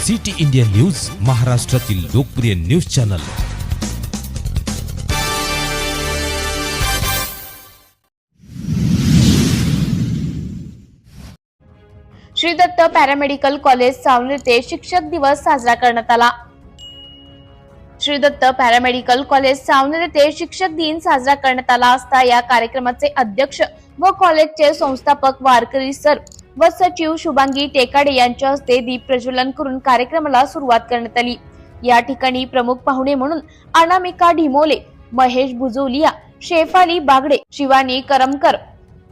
City India news, महाराष्ट्रातील लोकप्रिय news channel. Shri Datta paramedical college Savner येथे शिक्षक दिवस साजरा करण्यात आला। श्री दत्त पॅरामेडिकल कॉलेज सावनेर येथे शिक्षक दिन साजरा करण्यात आला असता या कार्यक्रमाचे अध्यक्ष व कॉलेजचे संस्थापक वारकरी सर व सचिव शुभांगी टेकाडे यांच्या हस्ते दीप प्रज्वलन करून कार्यक्रमाला सुरुवात करण्यात आली। या ठिकाणी प्रमुख पाहुणे म्हणून अनामिका ढिमोले, महेश भुजोलिया, शेफाली बागडे, शिवानी करमकर,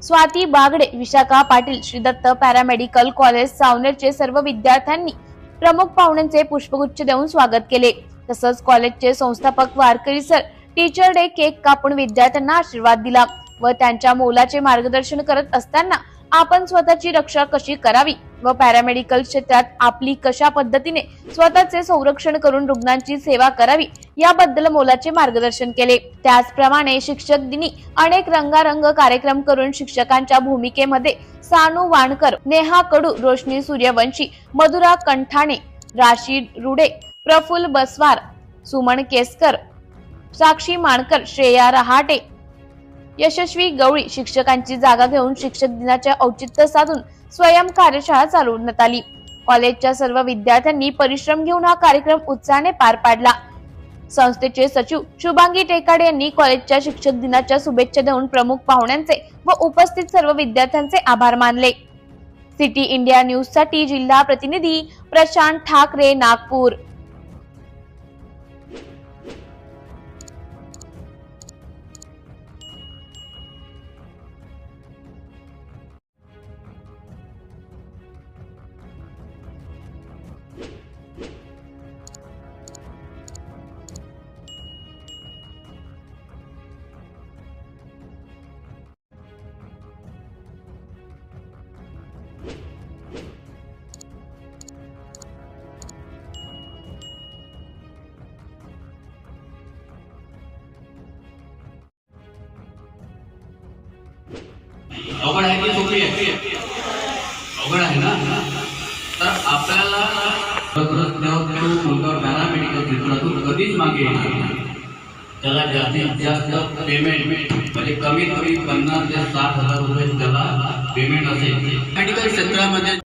स्वाती बागडे, विशाखा पाटील, श्री दत्त पॅरामेडिकल कॉलेज सावनेरचे सर्व विद्यार्थ्यांनी प्रमुख पाहुण्यांचे पुष्पगुच्छ देऊन स्वागत केले। तसंच कॉलेजचे संस्थापक वारकरी सर टीचर डे केक कापून विद्यार्थ्यांना आशीर्वाद दिला व त्यांच्या मोलाचे मार्गदर्शन करत असताना आपण स्वतःची रक्षा कशी करावी व पॅरामेडिकल क्षेत्रात आपली कशा पद्धतीने स्वतःचे संरक्षण करून रुग्णांची सेवा करावी याबद्दल मोलाचे मार्गदर्शन केले। त्याचप्रमाणे शिक्षक दिनी अनेक रंगारंग कार्यक्रम करून शिक्षकांच्या भूमिकेमध्ये सानू वाणकर, नेहा कडू, रोशनी सूर्यवंशी, मधुरा कंठाणे, राशी रुडे, प्रफुल्ल बसवार, सुमन केसकर, साक्षी माणकर, श्रेया रहाटे, यशस्वी गवळी शिक्षकांची जागा घेऊन शिक्षक दिनाचे औचित्य साधून स्वयं कार्यशाळा चालवण्यात आली। कॉलेजच्या सर्व विद्यार्थ्यांनी परिश्रम घेऊन हा कार्यक्रम उत्साहाने पार पाडला। संस्थेचे सचिव शुभांगी टेकाडे यांनी कॉलेजच्या शिक्षक दिनाच्या शुभेच्छा देऊन प्रमुख पाहुण्यांचे व उपस्थित सर्व विद्यार्थ्यांचे आभार मानले। सिटी इंडिया न्यूज साठी जिल्हा प्रतिनिधी प्रशांत ठाकरे, नागपूर। अवघड आहे की सोपी आहे? अवघड आहे ना। तर आपल्याला पॅरामेडिकल क्षेत्रातून कधीच मागे येणार नाही। त्याला जास्तीत जास्त पेमेंट म्हणजे कमीत कमी 50 ते 60 हजार रुपये त्याला पेमेंट असेल। मेडिकल क्षेत्रामध्ये